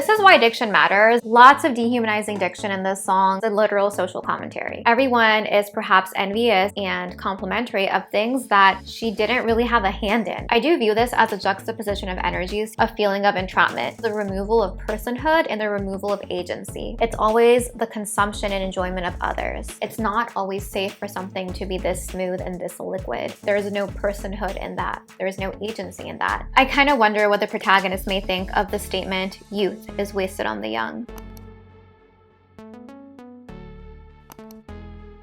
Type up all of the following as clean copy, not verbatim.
This is why diction matters. Lots of dehumanizing diction in this song, the literal social commentary. Everyone is perhaps envious and complimentary of things that she didn't really have a hand in. I do view this as a juxtaposition of energies, a feeling of entrapment, the removal of personhood and the removal of agency. It's always the consumption and enjoyment of others. It's not always safe for something to be this smooth and this liquid. There is no personhood in that. There is no agency in that. I kind of wonder what the protagonist may think of the statement, "Youth is wasted on the young."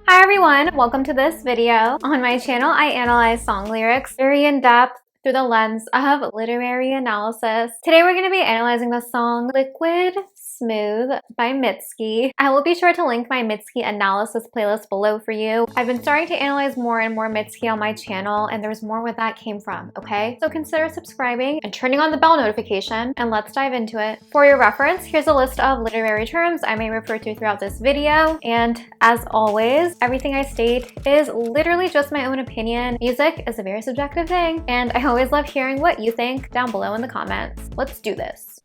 Hi everyone, welcome to this video. On my channel, I analyze song lyrics very in depth through the lens of literary analysis. Today we're going to be analyzing the song Liquid Smooth by Mitski. I will be sure to link my Mitski analysis playlist below for you. I've been starting to analyze more and more Mitski on my channel, and there's more where that came from, okay? So consider subscribing and turning on the bell notification, and let's dive into it. For your reference, here's a list of literary terms I may refer to throughout this video, and as always, everything I state is literally just my own opinion. Music is a very subjective thing, and I always love hearing what you think down below in the comments. Let's do this.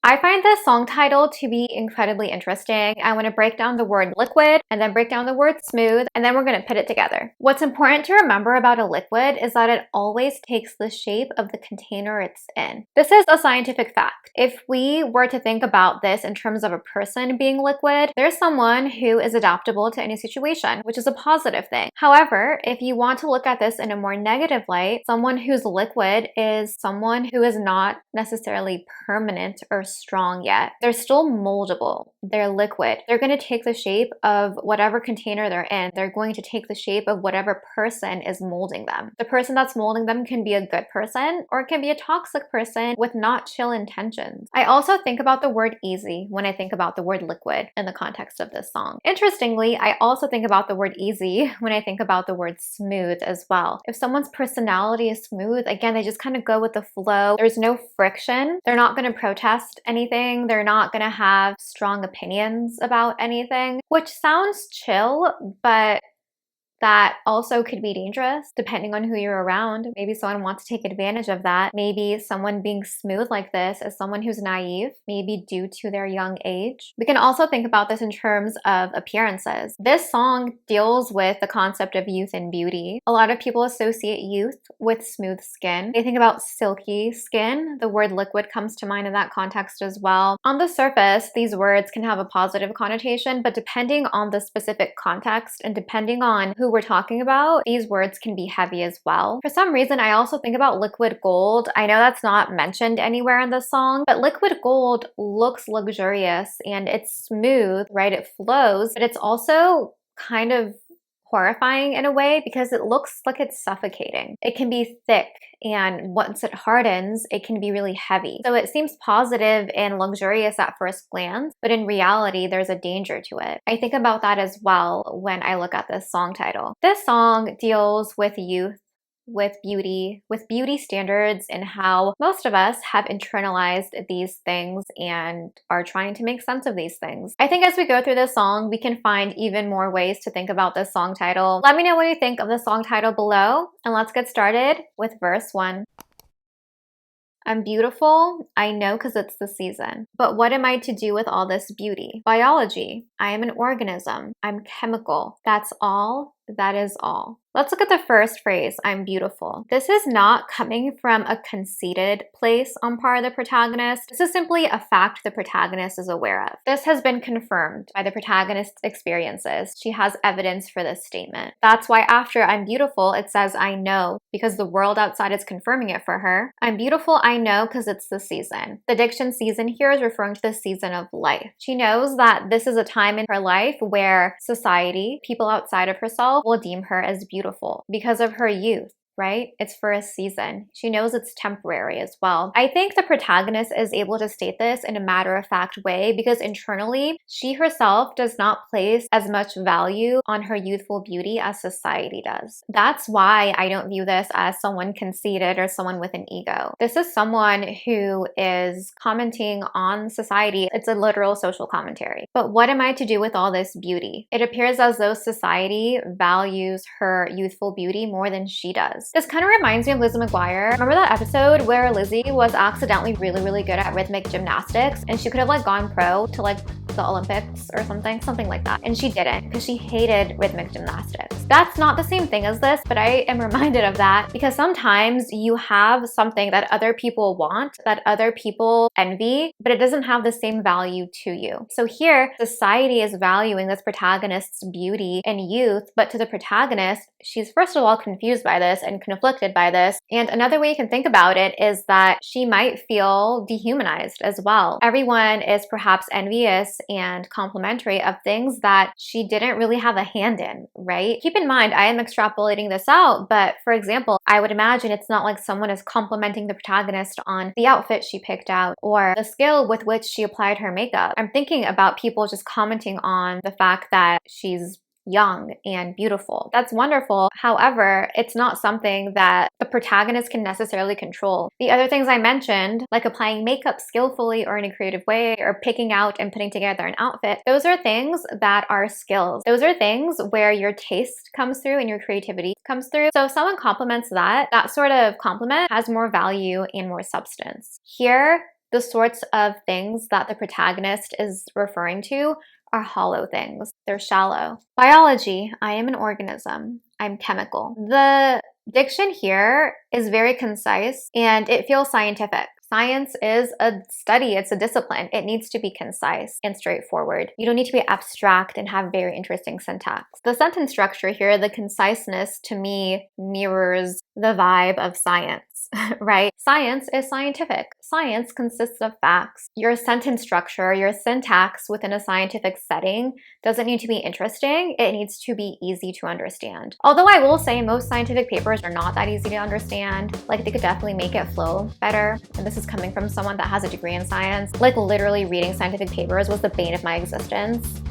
I find this song title to be incredibly interesting. I want to break down the word liquid and then break down the word smooth, and then we're going to put it together. What's important to remember about a liquid is that it always takes the shape of the container it's in. This is a scientific fact. If we were to think about this in terms of a person being liquid, there's someone who is adaptable to any situation, which is a positive thing. However, if you want to look at this in a more negative light, someone who's liquid is someone who is not necessarily permanent or strong yet. They're still moldable. They're liquid. They're going to take the shape of whatever container they're in. They're going to take the shape of whatever person is molding them. The person that's molding them can be a good person or it can be a toxic person with not chill intentions. I also think about the word easy when I think about the word liquid in the context of this song. Interestingly, I also think about the word easy when I think about the word smooth as well. If someone's personality is smooth, again, they just kind of go with the flow. There's no friction. They're not going to protest anything. They're not going to have strong opinions about anything, which sounds chill, but that also could be dangerous depending on who you're around. Maybe someone wants to take advantage of that. Maybe someone being smooth like this is someone who's naive, maybe due to their young age. We can also think about this in terms of appearances. This song deals with the concept of youth and beauty. A lot of people associate youth with smooth skin. They think about silky skin. The word liquid comes to mind in that context as well. On the surface, these words can have a positive connotation, but depending on the specific context and depending on who we're talking about, these words can be heavy as well. For some reason, I also think about liquid gold. I know that's not mentioned anywhere in this song, but liquid gold looks luxurious and it's smooth, right? It flows, but it's also kind of horrifying in a way because it looks like it's suffocating. It can be thick, and once it hardens, it can be really heavy. So it seems positive and luxurious at first glance, but in reality, there's a danger to it. I think about that as well when I look at this song title. This song deals with youth, with beauty standards, and how most of us have internalized these things and are trying to make sense of these things. I think as we go through this song, we can find even more ways to think about this song title. Let me know what you think of the song title below, and let's get started with verse 1. I'm beautiful, I know because it's the season. But what am I to do with all this beauty? Biology. I am an organism. I'm chemical. That's all. That is all. Let's look at the first phrase, I'm beautiful. This is not coming from a conceited place on part of the protagonist. This is simply a fact the protagonist is aware of. This has been confirmed by the protagonist's experiences. She has evidence for this statement. That's why after I'm beautiful, it says I know, because the world outside is confirming it for her. I'm beautiful, I know, because it's the season. The diction season here is referring to the season of life. She knows that this is a time in her life where society, people outside of herself, will deem her as beautiful because of her youth. right? It's for a season. She knows it's temporary as well. I think the protagonist is able to state this in a matter-of-fact way because internally, she herself does not place as much value on her youthful beauty as society does. That's why I don't view this as someone conceited or someone with an ego. This is someone who is commenting on society. It's a literal social commentary. But what am I to do with all this beauty? It appears as though society values her youthful beauty more than she does. this. This kind of reminds me of Lizzie McGuire. Remember that episode where Lizzie was accidentally really good at rhythmic gymnastics and she could have like gone pro to like the Olympics or something like that, and she didn't because she hated rhythmic gymnastics. That's not the same thing as this, but I am reminded of that because sometimes you have something that other people want, that other people envy, but it doesn't have the same value to you. So here, society is valuing this protagonist's beauty and youth, but to the protagonist, she's first of all confused by this and conflicted by this. And another way you can think about it is that she might feel dehumanized as well. Everyone is perhaps envious and complimentary of things that she didn't really have a hand in, right? Keep in mind, I am extrapolating this out, but for example, I would imagine it's not like someone is complimenting the protagonist on the outfit she picked out or the skill with which she applied her makeup. I'm thinking about people just commenting on the fact that she's young and beautiful. That's wonderful. However, it's not something that the protagonist can necessarily control. The other things I mentioned, like applying makeup skillfully or in a creative way, or picking out and putting together an outfit, those are things that are skills. Those are things where your taste comes through and your creativity comes through. So if someone compliments that, that sort of compliment has more value and more substance. Here, the sorts of things that the protagonist is referring to are hollow things. They're shallow. Biology, I am an organism. I'm chemical. The diction here is very concise and it feels scientific. Science is a study, it's a discipline. It needs to be concise and straightforward. You don't need to be abstract and have very interesting syntax. The sentence structure here, the conciseness to me mirrors the vibe of science. Right? Science is scientific. Science consists of facts. Your sentence structure, your syntax within a scientific setting doesn't need to be interesting. It needs to be easy to understand. Although I will say most scientific papers are not that easy to understand. Like they could definitely make it flow better. And this is coming from someone that has a degree in science. Like literally reading scientific papers was the bane of my existence.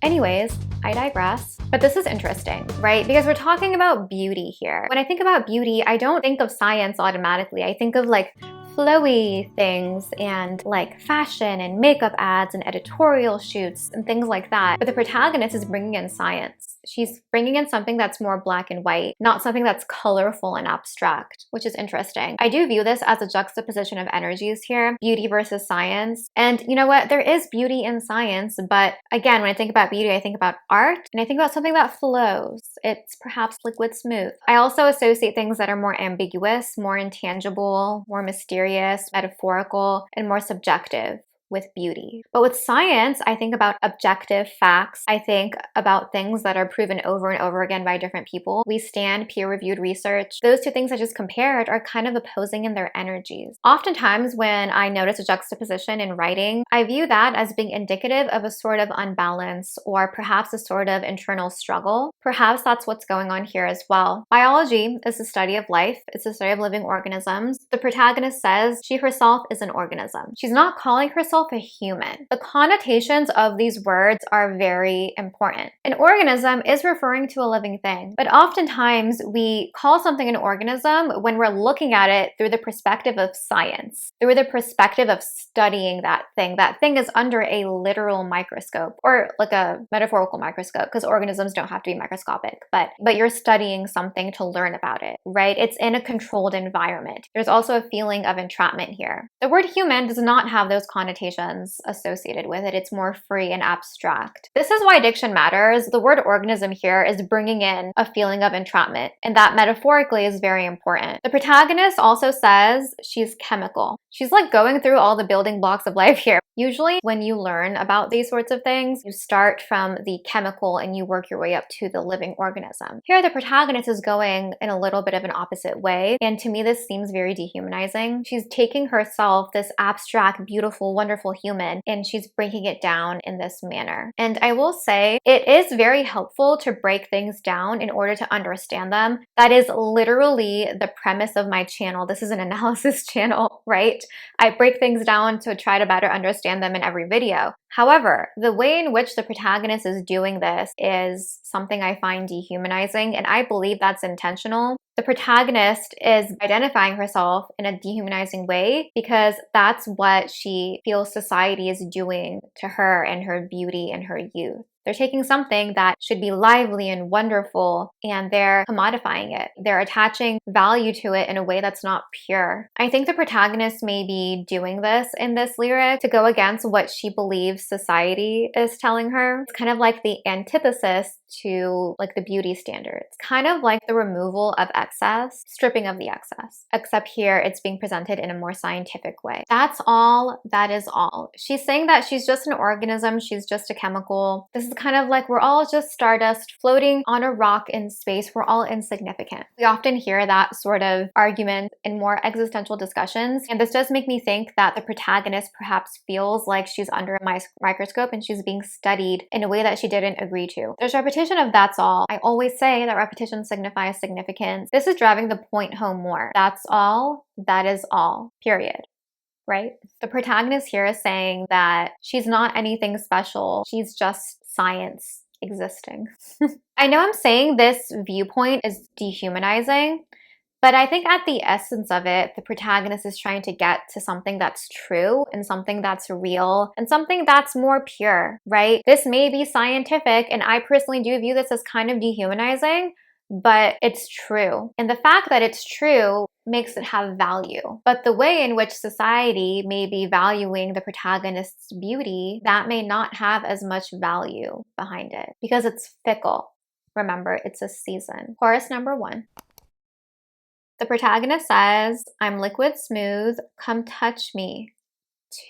Anyways, I digress. But this is interesting, right? Because we're talking about beauty here. When I think about beauty, I don't think of science automatically. I think of like flowy things and like fashion and makeup ads and editorial shoots and things like that. But the protagonist is bringing in science. She's bringing in something that's more black and white, not something that's colorful and abstract, which is interesting. I do view this as a juxtaposition of energies here, beauty versus science. And you know what? There is beauty in science, but again, when I think about beauty, I think about art and I think about something that flows. It's perhaps liquid smooth. I also associate things that are more ambiguous, more intangible, more mysterious, metaphorical, and more subjective with beauty. But with science, I think about objective facts. I think about things that are proven over and over again by different people. We stand peer-reviewed research. Those two things I just compared are kind of opposing in their energies. Oftentimes when I notice a juxtaposition in writing, I view that as being indicative of a sort of unbalance or perhaps a sort of internal struggle. Perhaps that's what's going on here as well. Biology is the study of life. It's the study of living organisms. The protagonist says she herself is an organism. She's not calling herself a human. The connotations of these words are very important. An organism is referring to a living thing, but oftentimes we call something an organism when we're looking at it through the perspective of science, through the perspective of studying that thing. That thing is under a literal microscope or like a metaphorical microscope because organisms don't have to be microscopic, but you're studying something to learn about it, right? It's in a controlled environment. There's also a feeling of entrapment here. The word human does not have those connotations associated with it. It's more free and abstract. This is why diction matters. The word organism here is bringing in a feeling of entrapment, and that metaphorically is very important. The protagonist also says she's chemical. She's like going through all the building blocks of life here. Usually when you learn about these sorts of things, you start from the chemical and you work your way up to the living organism. Here, the protagonist is going in a little bit of an opposite way, and to me this seems very dehumanizing. She's taking herself, this abstract, beautiful, wonderful human, and she's breaking it down in this manner. And I will say it is very helpful to break things down in order to understand them. That is literally the premise of my channel. This is an analysis channel, right? I break things down to try to better understand them in every video. However, the way in which the protagonist is doing this is something I find dehumanizing, and I believe that's intentional. The protagonist is identifying herself in a dehumanizing way because that's what she feels society is doing to her and her beauty and her youth. They're taking something that should be lively and wonderful and they're commodifying it. They're attaching value to it in a way that's not pure. I think the protagonist may be doing this in this lyric to go against what she believes society is telling her. It's kind of like the antithesis to like the beauty standards, kind of like the removal of excess, stripping of the excess, except here it's being presented in a more scientific way. That's all, that is all. She's saying that she's just an organism, she's just a chemical. This is kind of like we're all just stardust floating on a rock in space, we're all insignificant. We often hear that sort of argument in more existential discussions, and this does make me think that the protagonist perhaps feels like she's under a microscope and she's being studied in a way that she didn't agree to. There's repetition of that's all. I always say that repetition signifies significance. This is driving the point home more. That's all, that is all, period. Right? The protagonist here is saying that she's not anything special. She's just science existing. I know I'm saying this viewpoint is dehumanizing, but I think at the essence of it, the protagonist is trying to get to something that's true and something that's real and something that's more pure, right? This may be scientific, and I personally do view this as kind of dehumanizing, but it's true. And the fact that it's true makes it have value. But the way in which society may be valuing the protagonist's beauty, that may not have as much value behind it because it's fickle. Remember, it's a season. Chorus number 1. The protagonist says, "I'm liquid smooth, come touch me."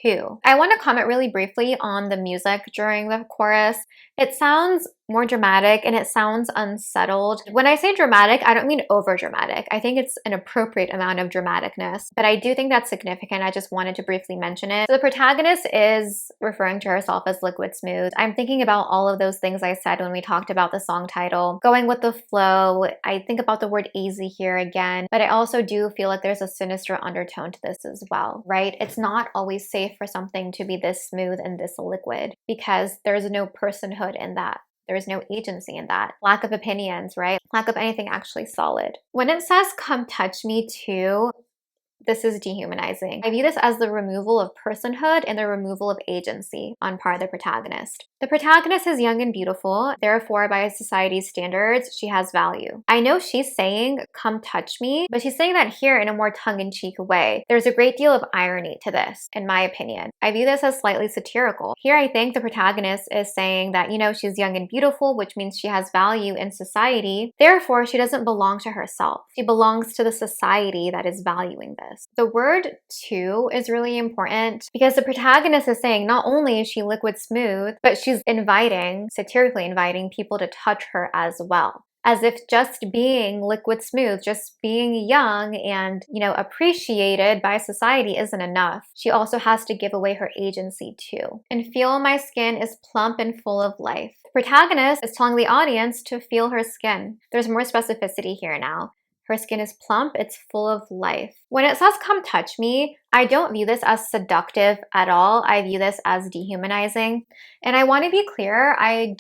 2. I want to comment really briefly on the music during the chorus. It sounds more dramatic and it sounds unsettled. When I say dramatic, I don't mean over dramatic. I think it's an appropriate amount of dramaticness, but I do think that's significant. I just wanted to briefly mention it. So the protagonist is referring to herself as liquid smooth. I'm thinking about all of those things I said when we talked about the song title, going with the flow. I think about the word easy here again, but I also do feel like there's a sinister undertone to this as well, right? It's not always safe for something to be this smooth and this liquid because there's no personhood in that. There is no agency in that. Lack of opinions, right? Lack of anything actually solid. When it says, "Come touch me too," this is dehumanizing. I view this as the removal of personhood and the removal of agency on part of the protagonist. The protagonist is young and beautiful, therefore by society's standards, she has value. I know she's saying, "Come touch me," but she's saying that here in a more tongue-in-cheek way. There's a great deal of irony to this, in my opinion. I view this as slightly satirical. Here I think the protagonist is saying that, you know, she's young and beautiful, which means she has value in society. Therefore, she doesn't belong to herself. She belongs to the society that is valuing this. The word "to" is really important because the protagonist is saying not only is she liquid smooth, but she's inviting, satirically inviting people to touch her as well. As if just being liquid smooth, just being young and, you know, appreciated by society isn't enough. She also has to give away her agency too. "And feel my skin is plump and full of life." The protagonist is telling the audience to feel her skin. There's more specificity here now. Her skin is plump, it's full of life. When it says, "Come touch me," I don't view this as seductive at all. I view this as dehumanizing. And I want to be clear, I'm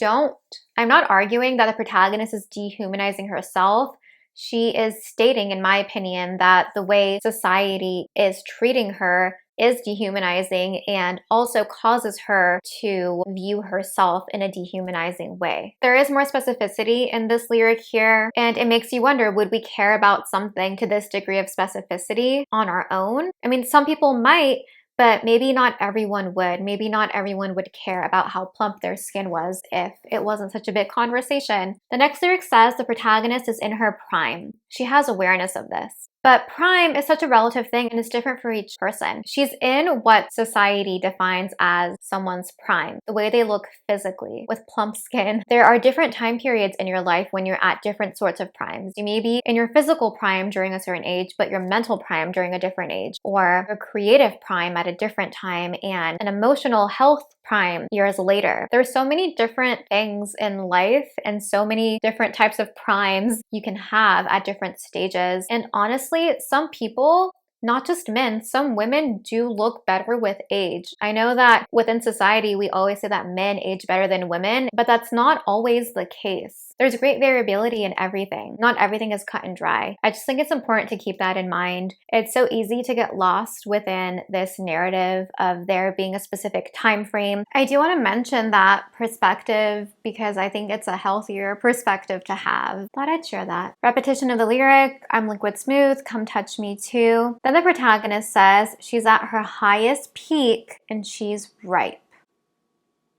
not arguing that the protagonist is dehumanizing herself. She is stating, in my opinion, that the way society is treating her is dehumanizing and also causes her to view herself in a dehumanizing way. There is more specificity in this lyric here, and it makes you wonder, would we care about something to this degree of specificity on our own? I mean, some people might, but maybe not everyone would. Maybe not everyone would care about how plump their skin was if it wasn't such a big conversation. The next lyric says the protagonist is in her prime. She has awareness of this. But prime is such a relative thing and it's different for each person. She's in what society defines as someone's prime, the way they look physically with plump skin. There are different time periods in your life when you're at different sorts of primes. You may be in your physical prime during a certain age, but your mental prime during a different age, or a creative prime at a different time and an emotional health prime years later. There's so many different things in life and so many different types of primes you can have at different stages. And honestly, some people not just men, some women do look better with age. I know that within society, we always say that men age better than women, but that's not always the case. There's great variability in everything. Not everything is cut and dry. I just think it's important to keep that in mind. It's so easy to get lost within this narrative of there being a specific time frame. I do want to mention that perspective because I think it's a healthier perspective to have. Thought I'd share that. Repetition of the lyric, I'm liquid smooth, come touch me too. Then the protagonist says she's at her highest peak and she's ripe.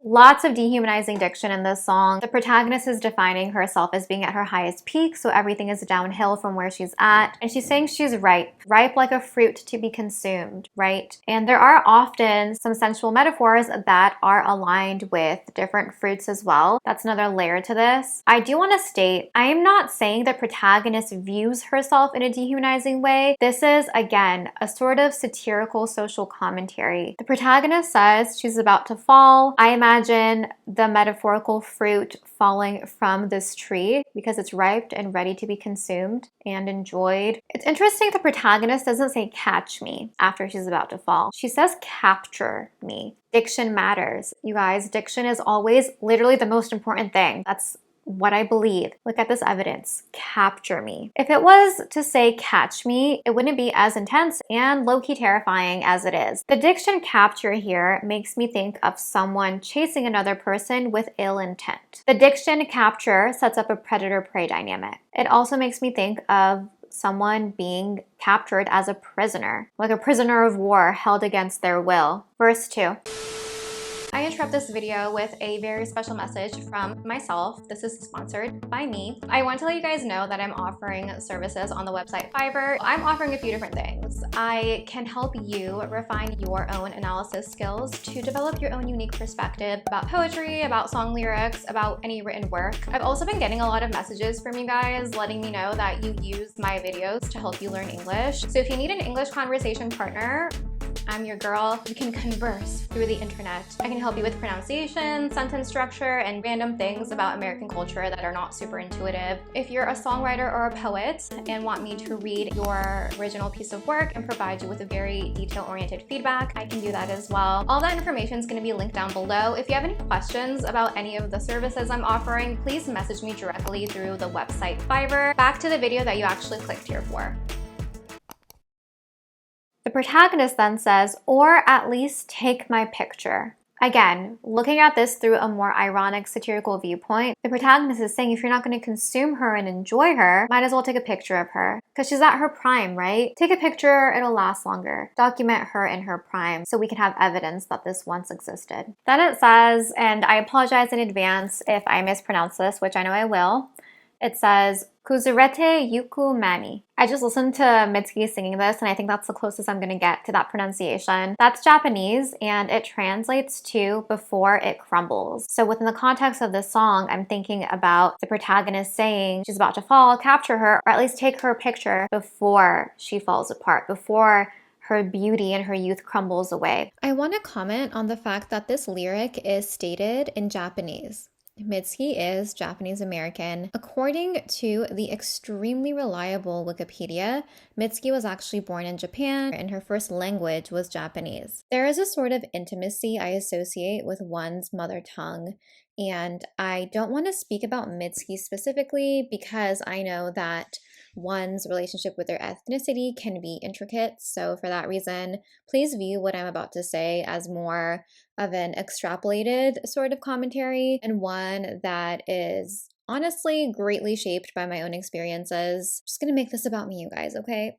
Lots of dehumanizing diction in this song. The protagonist is defining herself as being at her highest peak, so everything is downhill from where she's at. And she's saying she's ripe like a fruit to be consumed, right? And there are often some sensual metaphors that are aligned with different fruits as well. That's another layer to this. I do want to state, I am not saying the protagonist views herself in a dehumanizing way. This is, again, a sort of satirical social commentary. The protagonist says she's about to fall. I imagine the metaphorical fruit falling from this tree because it's ripe and ready to be consumed and enjoyed. It's interesting the protagonist doesn't say catch me after she's about to fall. She says capture me. Diction matters. You guys, diction is always literally the most important thing. That's what I believe. Look at this evidence. Capture me. If it was to say catch me, it wouldn't be as intense and low-key terrifying as it is. The diction capture here makes me think of someone chasing another person with ill intent. The diction capture sets up a predator-prey dynamic. It also makes me think of someone being captured as a prisoner, like a prisoner of war held against their will. Verse 2. I interrupt this video with a very special message from myself. This is sponsored by me. I want to let you guys know that I'm offering services on the website Fiverr. I'm offering a few different things. I can help you refine your own analysis skills to develop your own unique perspective about poetry, about song lyrics, about any written work. I've also been getting a lot of messages from you guys letting me know that you use my videos to help you learn English. So if you need an English conversation partner, I'm your girl. We can converse through the internet. I can help you with pronunciation, sentence structure, and random things about American culture that are not super intuitive. If you're a songwriter or a poet and want me to read your original piece of work and provide you with a very detail-oriented feedback, I can do that as well. All that information is going to be linked down below. If you have any questions about any of the services I'm offering, please message me directly through the website Fiverr. Back to the video that you actually clicked here for. The protagonist then says, or at least take my picture. Again, looking at this through a more ironic, satirical viewpoint, the protagonist is saying if you're not going to consume her and enjoy her, might as well take a picture of her. Because she's at her prime, right? Take a picture, it'll last longer. Document her in her prime so we can have evidence that this once existed. Then it says, and I apologize in advance if I mispronounce this, which I know I will. It says, Kuzurete yuku mani. I just listened to Mitski singing this, and I think that's the closest I'm going to get to that pronunciation. That's Japanese, and it translates to before it crumbles. So within the context of this song, I'm thinking about the protagonist saying she's about to fall, capture her, or at least take her picture before she falls apart, before her beauty and her youth crumbles away. I want to comment on the fact that this lyric is stated in Japanese. Mitski is Japanese American. According to the extremely reliable Wikipedia, Mitski was actually born in Japan and her first language was Japanese. There is a sort of intimacy I associate with one's mother tongue, and I don't want to speak about Mitski specifically because I know that one's relationship with their ethnicity can be intricate. So for that reason, please view what I'm about to say as more of an extrapolated sort of commentary and one that is honestly greatly shaped by my own experiences. Just gonna make this about me, you guys, okay?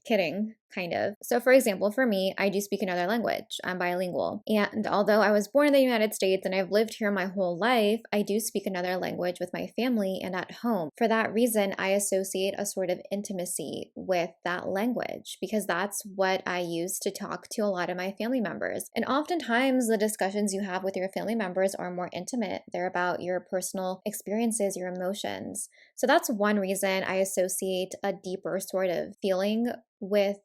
Kidding. Kind of. So for example, for me, I do speak another language. I'm bilingual. And although I was born in the United States and I've lived here my whole life, I do speak another language with my family and at home. For that reason, I associate a sort of intimacy with that language because that's what I use to talk to a lot of my family members. And oftentimes the discussions you have with your family members are more intimate. They're about your personal experiences, your emotions. So that's one reason I associate a deeper sort of feeling with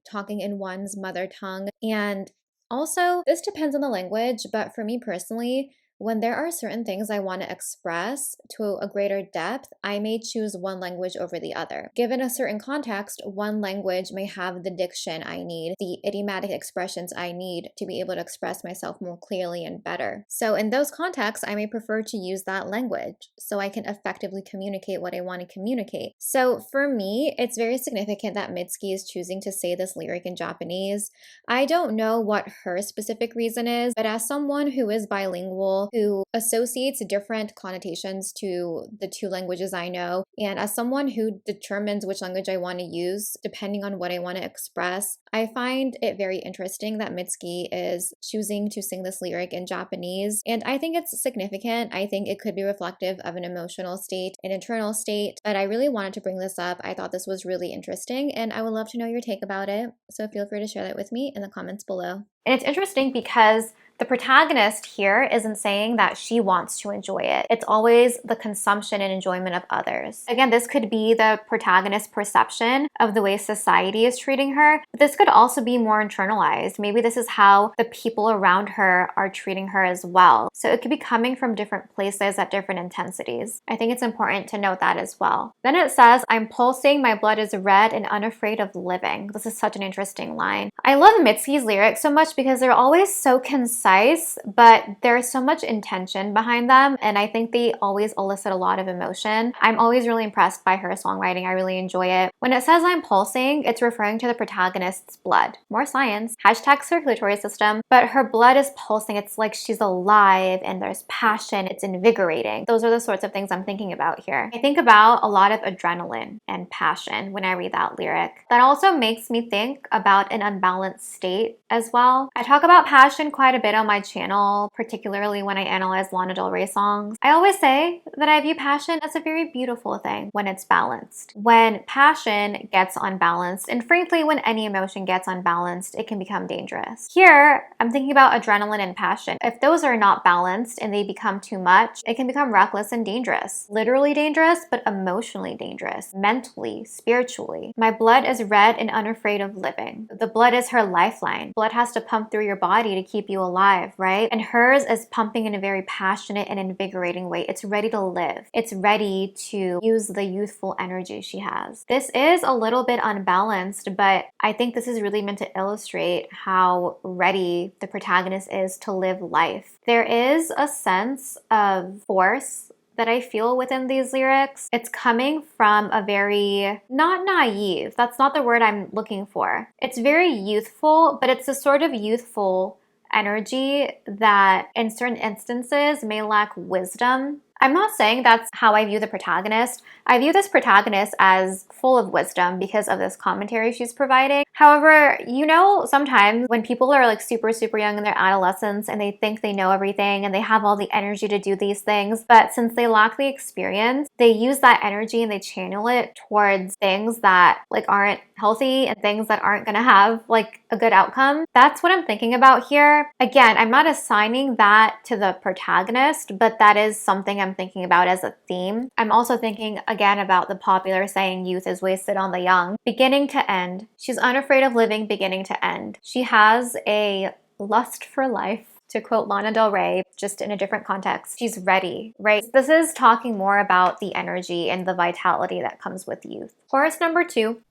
talking in one's mother tongue. And also, this depends on the language, but for me personally, When there are certain things I want to express to a greater depth, I may choose one language over the other. Given a certain context, one language may have the diction I need, the idiomatic expressions I need to be able to express myself more clearly and better. So in those contexts, I may prefer to use that language so I can effectively communicate what I want to communicate. So for me, it's very significant that Mitski is choosing to say this lyric in Japanese. I don't know what her specific reason is, but as someone who is bilingual, who associates different connotations to the two languages I know, and as someone who determines which language I want to use depending on what I want to express, I find it very interesting that Mitski is choosing to sing this lyric in Japanese, and I think it's significant. I think it could be reflective of an emotional state, an internal state, but I really wanted to bring this up. I thought this was really interesting, and I would love to know your take about it, so feel free to share that with me in the comments below. And it's interesting because the protagonist here isn't saying that she wants to enjoy it. It's always the consumption and enjoyment of others. Again, this could be the protagonist's perception of the way society is treating her, but this could also be more internalized. Maybe this is how the people around her are treating her as well. So it could be coming from different places at different intensities. I think it's important to note that as well. Then it says, "I'm pulsing, my blood is red and unafraid of living." This is such an interesting line. I love Mitski's lyrics so much because they're always so concise, but there's so much intention behind them, and I think they always elicit a lot of emotion. I'm always really impressed by her songwriting. I really enjoy it. When it says "I'm pulsing," it's referring to the protagonist's blood. More science. Hashtag circulatory system. But her blood is pulsing. It's like she's alive and there's passion. It's invigorating. Those are the sorts of things I'm thinking about here. I think about a lot of adrenaline and passion when I read that lyric. That also makes me think about an unbalanced state as well. I talk about passion quite a bit on my channel, particularly when I analyze Lana Del Rey songs. I always say that I view passion as a very beautiful thing when it's balanced. When passion gets unbalanced, and frankly, when any emotion gets unbalanced, it can become dangerous. Here, I'm thinking about adrenaline and passion. If those are not balanced and they become too much, it can become reckless and dangerous. Literally dangerous, but emotionally dangerous. Mentally, spiritually. My blood is red and unafraid of living. The blood is her lifeline. Blood has to pump through your body to keep you alive, right? And hers is pumping in a very passionate and invigorating way. It's ready to live. It's ready to use the youthful energy she has. This is a little bit unbalanced, but I think this is really meant to illustrate how ready the protagonist is to live life. There is a sense of force that I feel within these lyrics. It's coming from a very, not naive, that's not the word I'm looking for. It's very youthful, but it's a sort of youthful energy that in certain instances may lack wisdom. I'm not saying that's how I view the protagonist. I view this protagonist as full of wisdom because of this commentary she's providing. However, you know, sometimes when people are like super young in their adolescence and they think they know everything and they have all the energy to do these things, but since they lack the experience, they use that energy and they channel it towards things that like aren't healthy and things that aren't gonna have like a good outcome. That's what I'm thinking about here. Again, I'm not assigning that to the protagonist, but that is something I'm thinking about as a theme. I'm also thinking again about the popular saying, "Youth is wasted on the young." Beginning to end. She's unafraid of living beginning to end. She has a lust for life, to quote Lana Del Rey, just in a different context. She's ready, right? This is talking more about the energy and the vitality that comes with youth. Chorus number 2.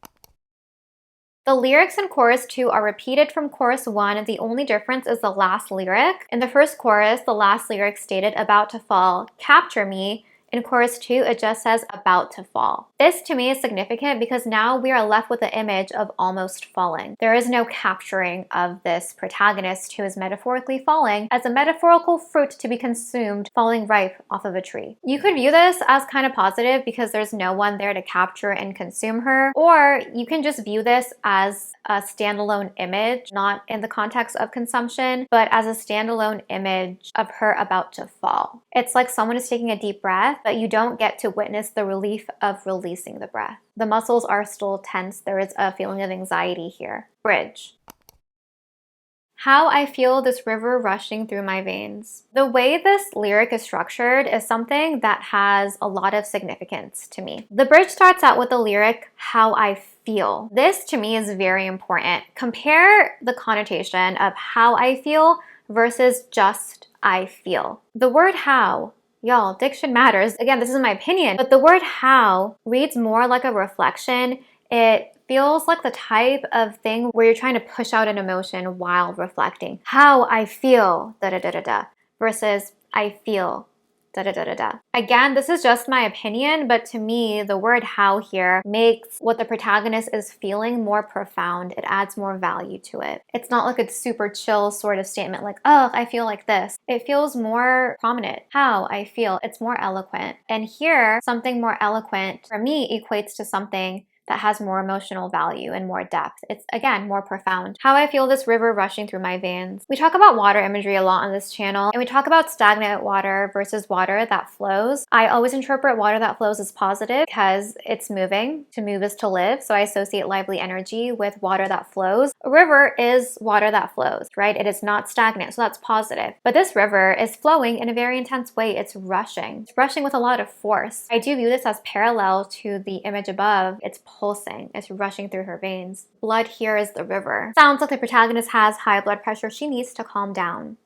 The lyrics in chorus 2 are repeated from chorus 1. The only difference is the last lyric. In the first chorus, the last lyric stated "about to fall, capture me." In chorus 2, it just says "about to fall." This to me is significant because now we are left with the image of almost falling. There is no capturing of this protagonist who is metaphorically falling as a metaphorical fruit to be consumed, falling ripe off of a tree. You could view this as kind of positive because there's no one there to capture and consume her, or you can just view this as a standalone image, not in the context of consumption, but as a standalone image of her about to fall. It's like someone is taking a deep breath, but you don't get to witness the relief of releasing the breath. The muscles are still tense. There is a feeling of anxiety here. Bridge. How I feel this river rushing through my veins. The way this lyric is structured is something that has a lot of significance to me. The bridge starts out with the lyric, how I feel. This to me is very important. Compare the connotation of how I feel versus just I feel. The word how, y'all, diction matters. Again, this is my opinion, but the word how reads more like a reflection. It feels like the type of thing where you're trying to push out an emotion while reflecting. How I feel, da da da da da, versus I feel, da da da da da. Again, this is just my opinion, but to me, the word how here makes what the protagonist is feeling more profound. It adds more value to it. It's not like a super chill sort of statement like, oh, I feel like this. It feels more prominent. How I feel. It's more eloquent. And here, something more eloquent for me equates to something that has more emotional value and more depth. It's, again, more profound. How I feel this river rushing through my veins. We talk about water imagery a lot on this channel, and we talk about stagnant water versus water that flows. I always interpret water that flows as positive because it's moving. To move is to live, so I associate lively energy with water that flows. A river is water that flows, right? It is not stagnant, so that's positive. But this river is flowing in a very intense way. It's rushing. It's rushing with a lot of force. I do view this as parallel to the image above. It's pulsing. It's rushing through her veins. Blood here is the river. Sounds like the protagonist has high blood pressure. She needs to calm down.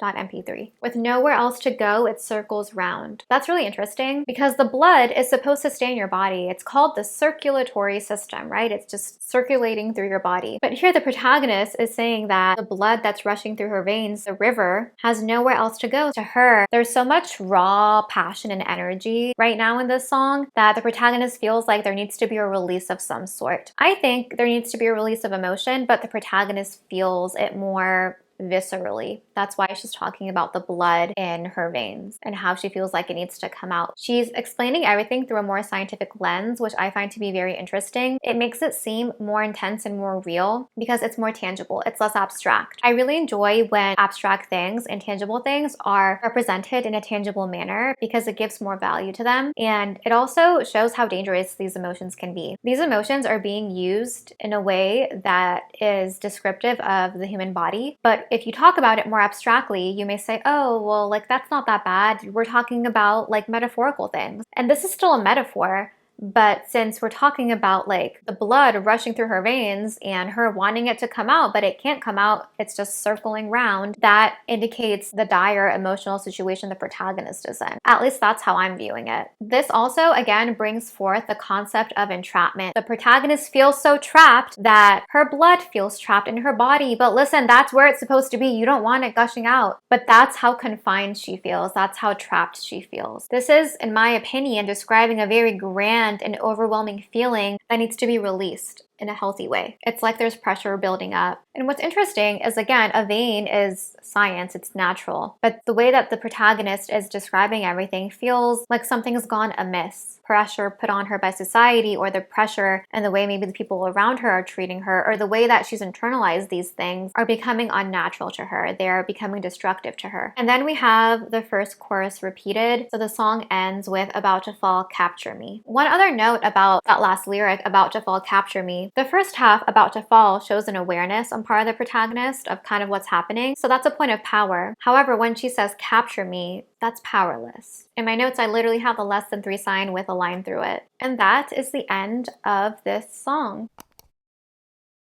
.mp3. With nowhere else to go, it circles round. That's really interesting because the blood is supposed to stay in your body. It's called the circulatory system, right? It's just circulating through your body. But here the protagonist is saying that the blood that's rushing through her veins, the river, has nowhere else to go. To her, there's so much raw passion and energy right now in this song that the protagonist feels like there needs to be a release of some sort. I think there needs to be a release of emotion, but the protagonist feels it more viscerally. That's why she's talking about the blood in her veins and how she feels like it needs to come out. She's explaining everything through a more scientific lens, which I find to be very interesting. It makes it seem more intense and more real because it's more tangible. It's less abstract. I really enjoy when abstract things and tangible things are represented in a tangible manner because it gives more value to them, and it also shows how dangerous these emotions can be. These emotions are being used in a way that is descriptive of the human body, but if you talk about it more abstractly, you may say, oh, well, like that's not that bad. We're talking about like metaphorical things. And this is still a metaphor. But since we're talking about like the blood rushing through her veins and her wanting it to come out, but it can't come out, it's just circling round, that indicates the dire emotional situation the protagonist is in. At least that's how I'm viewing it. This also, again, brings forth the concept of entrapment. The protagonist feels so trapped that her blood feels trapped in her body. But listen, that's where it's supposed to be. You don't want it gushing out. But that's how confined she feels. That's how trapped she feels. This is, in my opinion, describing a very grand and overwhelming feeling that needs to be released in a healthy way. It's like there's pressure building up. And what's interesting is, again, a vein is science, it's natural. But the way that the protagonist is describing everything feels like something's gone amiss. Pressure put on her by society, or the pressure and the way maybe the people around her are treating her, or the way that she's internalized these things are becoming unnatural to her. They're becoming destructive to her. And then we have the first chorus repeated. So the song ends with about to fall, capture me. One other note about that last lyric, about to fall, capture me. The first half, about to fall, shows an awareness on part of the protagonist of kind of what's happening. So that's a point of power. However, when she says capture me, that's powerless. In my notes, I literally have the less than 3 sign with a line through it. And that is the end of this song.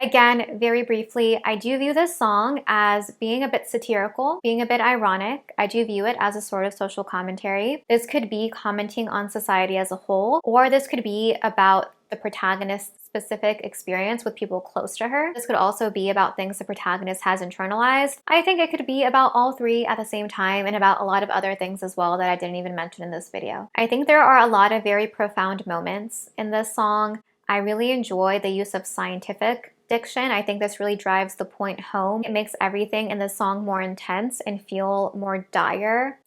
Again, very briefly, I do view this song as being a bit satirical, being a bit ironic. I do view it as a sort of social commentary. This could be commenting on society as a whole, or this could be about the protagonist's specific experience with people close to her. This could also be about things the protagonist has internalized. I think it could be about all 3 at the same time, and about a lot of other things as well that I didn't even mention in this video. I think there are a lot of very profound moments in this song. I really enjoy the use of scientific diction. I think this really drives the point home. It makes everything in the song more intense and feel more dire.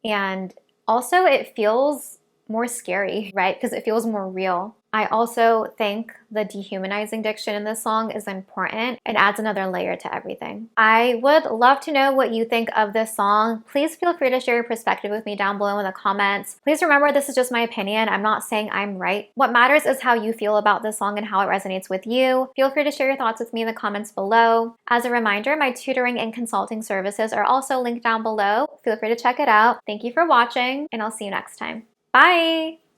And also it feels more scary, right? Because it feels more real. I also think the dehumanizing diction in this song is important. It adds another layer to everything. I would love to know what you think of this song. Please feel free to share your perspective with me down below in the comments. Please remember, this is just my opinion. I'm not saying I'm right. What matters is how you feel about this song and how it resonates with you. Feel free to share your thoughts with me in the comments below. As a reminder, my tutoring and consulting services are also linked down below. Feel free to check it out. Thank you for watching, and I'll see you next time. Bye!